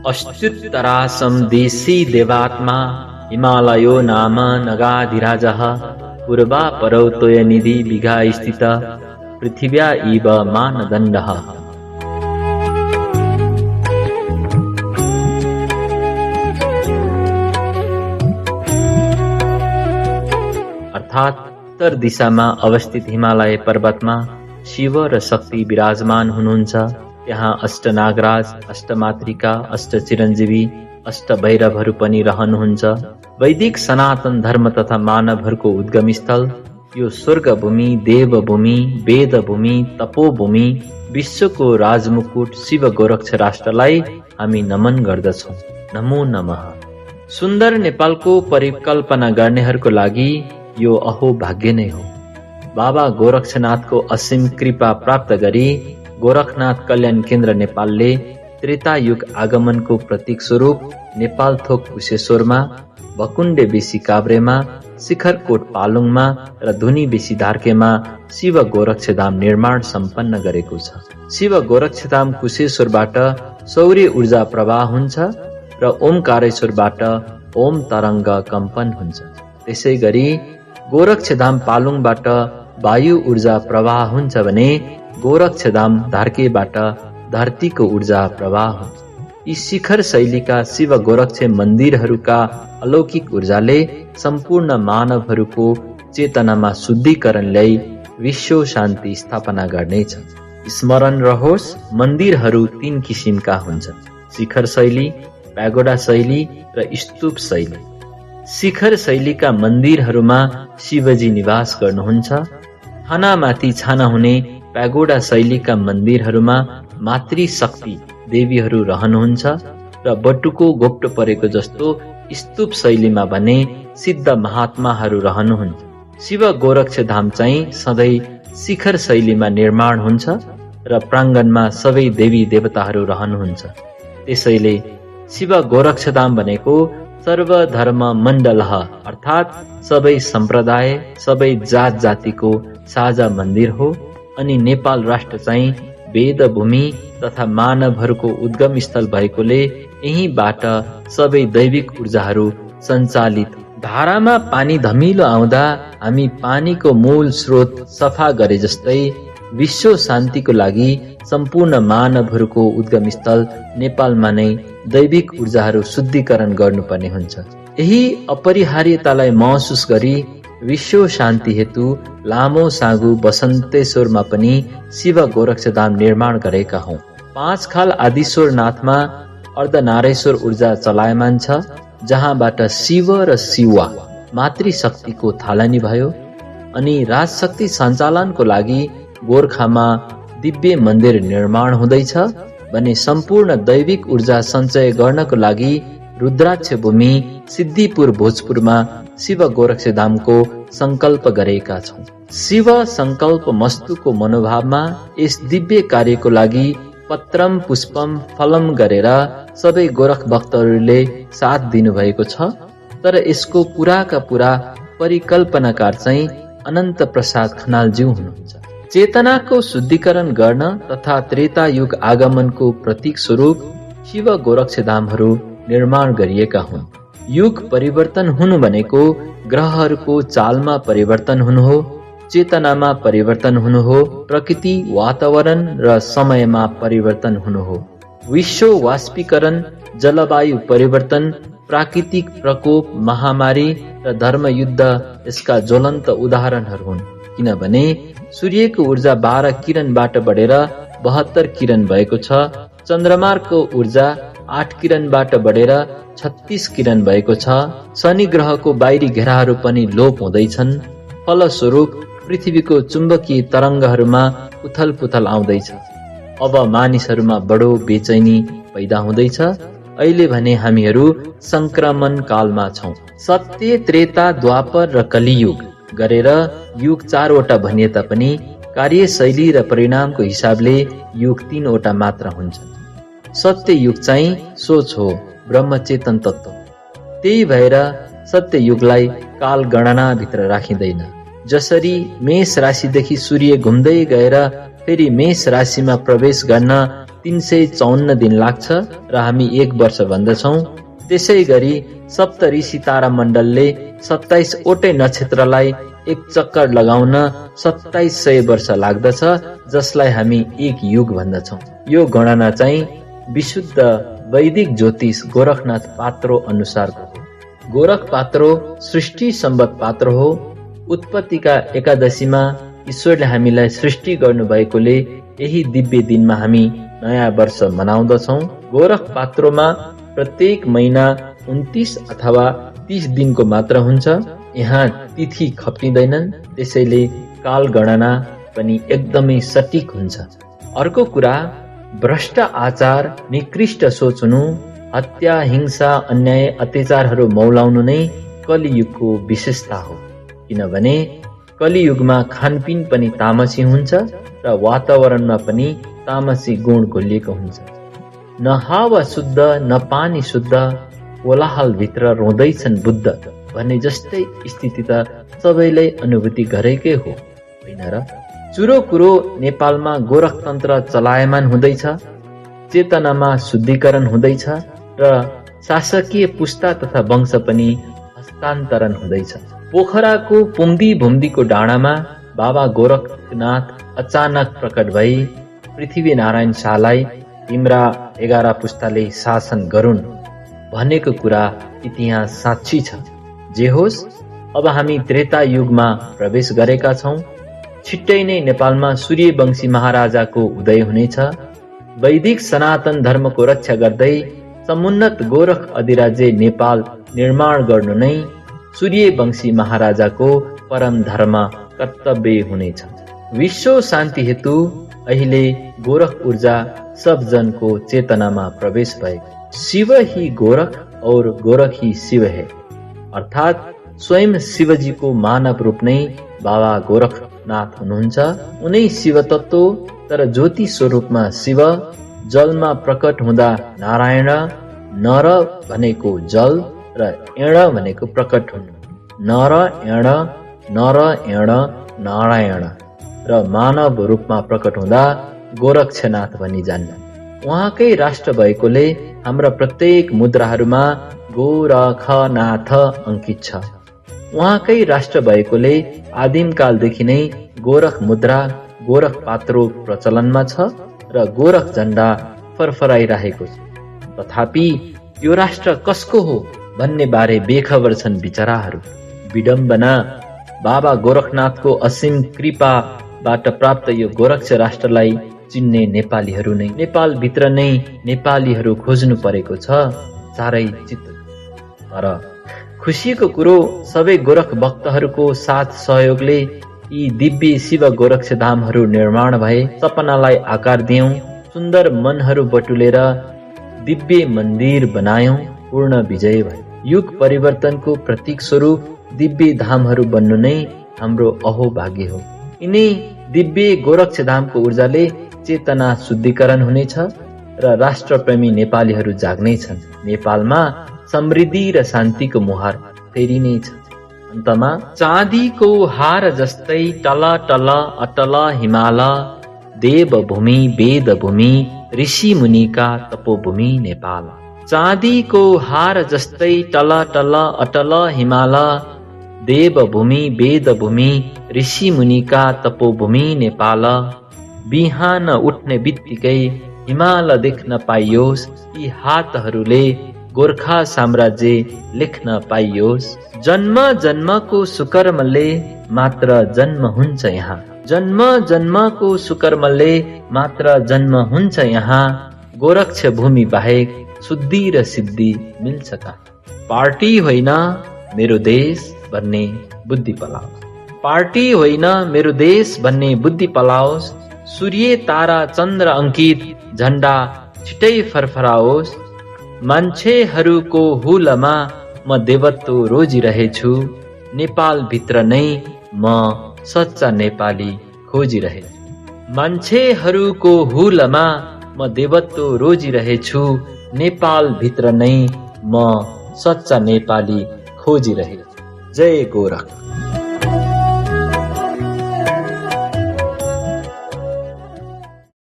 अश्च्युत्तरासं देशी देवात्मा हिमालयो नाम नगाधिराजः पूर्वा परौतोय निधि विघा स्थित पृथिव्या इव मानदण्डः। अर्थात उत्तर दिशामा अवस्थित हिमालय पर्वतमा शिव र शक्ति विराजमान हुनुहुन्छ। त्यहाँ अष्ट नागराज, अष्ट मातृका, अष्ट चिरञ्जीवी, अष्ट भैरवहरू पनि रहनुहुन्छ। वैदिक सनातन धर्म तथा मानवहरूको उद्गम स्थल यो स्वर्गभूमि, देवभूमि, वेदभूमि, तपोभूमि, विश्वको राजमुकुट शिव गोरक्ष राष्ट्रलाई हामी नमन गर्दछौँ। नमो नमः। सुन्दर नेपालको परिकल्पना गर्नेहरूको लागि यो अहो भाग्य नै हो। बाबा गोरक्षनाथको असीम कृपा प्राप्त गरी गोरखनाथ कल्याण केन्द्र नेपालले त्रेता युग आगमनको प्रतीक स्वरूप नेपाल थोक कुशेश्वरमा, भकुण्डे बेसी काभ्रेमा, शिखरकोट पालुङमा र धुनी बेसी धार्केमा शिव गोरक्षधाम निर्माण सम्पन्न गरेको छ। शिव गोरक्षधाम कुशेश्वरबाट सौर्य ऊर्जा प्रवाह हुन्छ र ओमकारेश्वरबाट ओम तरङ्ग कम्पन हुन्छ। त्यसै गरी गोरक्षधाम पालुङबाट वायु ऊर्जा प्रवाह हुन्छ भने गोरक्षधाम धार्केबाट धरतीको ऊर्जा प्रवाह हुन्छ। यी शिखर शैलीका शिव गोरक्ष मन्दिरहरूका अलौकिक ऊर्जाले सम्पूर्ण मानवहरूको चेतनामा शुद्धिकरण ल्याई विश्व शान्ति स्थापना गर्नेछ। स्मरण रहोस्, मन्दिरहरू 3 किसिमका हुन्छन्: शिखर शैली, प्यागोडा शैली र स्तूप शैली। शिखर शैलीका मन्दिरहरूमा शिवजी निवास गर्नुहुन्छ। छानामाथि छाना हुने प्यागोडा शैलीका मन्दिरहरूमा मातृशक्ति देवीहरू रहनुहुन्छ र बटुको गोप्टो परेको जस्तो स्तूप शैलीमा भने सिद्ध महात्माहरू रहनुहुन्छ। शिव गोरक्ष धाम चाहिँ सधैँ शिखर शैलीमा निर्माण हुन्छ र प्राङ्गणमा सबै देवी देवताहरू रहनुहुन्छ। त्यसैले शिव गोरक्ष धाम भनेको सर्वधर्म मण्डलः अर्थात् सबै सम्प्रदाय, सबै जात जातिको साझा मन्दिर हो। अनि नेपाल राष्ट्र चाहिँ वेद भूमि तथा मानवहरूको उद्गम स्थल भएकोले यहीँबाट सबै दैविक ऊर्जाहरू सञ्चालित। धारामा पानी धमिलो आउँदा हामी पानीको मूल स्रोत सफा गरे जस्तै विश्व शान्तिको लागि सम्पूर्ण मानवहरूको उद्गम स्थल नेपालमा नै दैविक ऊर्जाहरू शुद्धिकरण गर्नुपर्ने हुन्छ। यही अपरिहार्यतालाई महसुस गरी विश्व शान्ति हेतु लामो सागु बसन्तेश्वरमा पनि शिव गोरक्षधाम निर्माण गरेका हौं। 5 खाल आदिश्वरनाथमा अर्धनारेश्वर ऊर्जा चलायमान छ, जहाँबाट शिव र शिवा मातृशक्तिको थालनी भयो। अनि राजशक्ति सञ्चालनको लागि गोर्खामा दिव्य मन्दिर निर्माण हुँदैछ भने सम्पूर्ण दैविक ऊर्जा सञ्चय गर्नको लागि रुद्राक्ष भूमि सिद्धिपुर भोजपुरमा शिव गोरक्षधामको संकल्प गरेका छौं। शिव संकल्प मस्तुको मनोभावमा यस दिव्य कार्यको लागि पत्रम पुष्पम फलम गरेर सबै गोरख भक्तहरूले साथ दिनुभएको छ। तर यसको पुराका पुरा परिकल्पनाकार चाहिँ अनन्त प्रसाद खनालज्यू हुनुहुन्छ। चेतनाको शुद्धिकरण गर्न तथा त्रेता युग आगमनको प्रतीक स्वरूप शिव गोरक्षधामहरू निर्माण गरिएका हुन्। युग परिवर्तन हुनु भनेको ग्रहहरूको चालमा परिवर्तन हुनु हो, चेतनामा परिवर्तन हुनु हो, प्रकृति, वातावरण र समयमा परिवर्तन हुनु हो। विश्व वाष्पीकरण, जलवायु परिवर्तन, प्राकृतिक प्रकोप, महामारी र धर्मयुद्ध यसका ज्वलन्त उदाहरणहरू हुन्। किनभने सूर्यको ऊर्जा 12 किरणबाट बढेर 72 किरण भएको छ। चन्द्रमाको ऊर्जा 8 किरणबाट बढेर 36 किरण भएको छ। शनि ग्रहको बाहिरी घेराहरू पनि लोप हुँदैछन्। फलस्वरूप पृथ्वीको चुम्बकीय तरङ्गहरूमा उथल पुथल आउँदैछ। अब मानिसहरूमा बडो बेचैनी पैदा हुँदैछ। अहिले भने हामीहरू संक्रमण कालमा छौं। सत्य, त्रेता, द्वापर र कलियुग गरेर युग 4 वटा भनिए तापनि कार्यशैली र परिणामको हिसाबले युग 3 वटा मात्र हुन्छन्। सत्य युग चाहिँ सोच हो, ब्रह्मचेतन तत्त्व। त्यही भएर सत्य युगलाई काल गणना भित्र राखिँदैन। जसरी मेष राशिदेखि सूर्य घुम्दै गएर फेरि मेष राशिमा प्रवेश गर्न 354 दिन लाग्छ र हामी 1 वर्ष भन्दछौँ। त्यसै गरी सप्तऋषि तारा मण्डलले 27 वटै नक्षत्रलाई एक चक्कर लगाउन 2700 वर्ष लाग्दछ, जसलाई हामी 1 युग भन्दछौँ। यो गणना चाहिँ विशुद्ध वैदिक ज्योतिष गोरखनाथ पात्रो अनुसारको हो। गोरख पात्रो सृष्टि सम्बत पात्र हो। उत्पत्तिका एकादशीमा ईश्वरले हामीलाई सृष्टि गर्नुभएकोले यही दिव्य दिनमा हामी नयाँ वर्ष मनाउँदछौँ। गोरख पात्रोमा प्रत्येक महिना 29 अथवा 30 दिनको मात्र हुन्छ। यहाँ तिथि खप्टिँदैनन्, त्यसैले काल गणना पनि एकदमै सटिक हुन्छ। अर्को कुरा, भ्रष्ट आचार, निकृष्ट सोच हुनु, हत्या, हिंसा, अन्याय, अत्याचारहरू मौलाउनु नै कलियुगको विशेषता हो। किनभने कलियुगमा खानपिन पनि तामसी हुन्छ र वातावरणमा पनि तामसी गुण घोलिएको हुन्छ। न हावा शुद्ध न पानी शुद्ध, कोलाहलभित्र रोँदैछन् बुद्ध भन्ने जस्तै स्थिति त सबैलाई अनुभूति गरेकै हो, होइन र? चुरो कुरो नेपालमा गोरखतन्त्र चलायमान हुँदैछ, चेतनामा शुद्धिकरण हुँदैछ र शासकीय पुस्ता तथा वंश पनि हस्तान्तरण हुँदैछ। पोखराको पुम्दी भुम्दीको डाँडामा बाबा गोरखनाथ अचानक प्रकट भई पृथ्वीनारायण शाहलाई तिम्रा 11 पुस्ताले शासन गरून् भनेको कुरा इतिहास साक्षी छ। जे होस्, अब हामी त्रेता युगमा प्रवेश गरेका छौं। छिट्टै नै नेपालमा सूर्यवंशी महाराजाको उदय हुनेछ। वैदिक सनातन धर्मको रक्षा गर्दै समुन्नत गोरख अधिराज्य नेपाल निर्माण गर्नु नै सूर्यवंशी महाराजाको परम धर्म कर्तव्य हुनेछ। विश्व शान्ति हेतु अहिले गोरख ऊर्जा सब जनको चेतनामा प्रवेश भए। शिव ही गोरख और गोरख ही शिव है, अर्थात स्वयं शिवजीको मानव रूप नै बाबा गोरखनाथ हुनुहुन्छ। उनै शिव तत्व, तर ज्योति स्वरूपमा शिव, जलमा प्रकट हुँदा नारायण, नर भनेको जल र एण भनेको प्रकट हुनु। नर एण, नर एण नारायण र मानव रूपमा प्रकट हुँदा गोरक्षनाथ भनी जान्न। उहाँकै राष्ट्र भएकोले हाम्रा प्रत्येक मुद्राहरूमा गोरखनाथ अंकित छ। उहाँकै राष्ट्र भएकोले आदिमकालदेखि नै गोरख मुद्रा, गोरख पात्रो प्रचलनमा छ र गोरख झण्डा फरफराइरहेको छ। तथापि यो राष्ट्र कसको हो भन्ने बारे बेखबर छन् विचराहरू। विडम्बना, बाबा गोरखनाथको असीम कृपाबाट प्राप्त यो गोरक्ष राष्ट्रलाई चिन्ने नेपालीहरू नै, नेपालभित्र नै नेपालीहरू खोज्नु परेको छ चारै चित्त। तर खुसीको कुरो, सबै गोरख भक्तहरूको साथ सहयोगले यी दिव्य शिव गोरक्ष धामहरू निर्माण भए। सपनालाई आकार दियौं, सुन्दर मनहरू बटुलेर दिव्य मन्दिर बनायौं, पूर्ण विजय भयो। युग परिवर्तनको प्रतीक स्वरूप दिव्य धामहरू बन्नु नै हाम्रो अहोभाग्य हो। यिनै दिव्य गोरक्ष धामको ऊर्जाले चेतना शुद्धिकरण हुनेछ र राष्ट्रप्रेमी नेपालीहरू जाग्नेछन्। नेपालमा समृद्धि र शान्तिको मुहार फेरिनेछ। अन्तमा चाँदीको हार जस्तै टल टल अटल हिमाल, देवभूमि वेदभूमि ऋषि मुनिका तपोभूमि नेपाल। चाँदीको हार जस्तै टल टल अटल हिमाल, देवभूमि वेदभूमि ऋषि मुनिका तपोभूमि नेपाल। बिहान उठ्ने बित्तिकै हिमाल देख्न पाइयोस्, यी हातहरूले गोर्खा साम्राज्य लेख्न पाइयोस्। जन्म जन्मको सुकर्मले मात्र जन्म हुन्छ यहाँ, जन्म जन्मको सुकर्मले मात्र जन्म हुन्छ यहाँ। गोरक्ष भूमि बाहेक शुद्धि र सिद्धि मिल्छ का? पार्टी होइन मेरो देश भन्ने बुद्धि पलाओस्, पार्टी होइन मेरो देश भन्ने बुद्धि पलाओस्। सूर्य तारा चन्द्र अंकित झण्डा छिटै फरफराओस्। मान्छेहरूको हुलमा म देवत्व रोजिरहेछु, नेपाल भित्र नै म सच्चा नेपाली खोजिरहेछु। मान्छेहरूको हुलमा म देवत्व रोजिरहेछु, नेपाल भित्र नै म सच्चा नेपाली खोजिरहेछु। जय गोरख।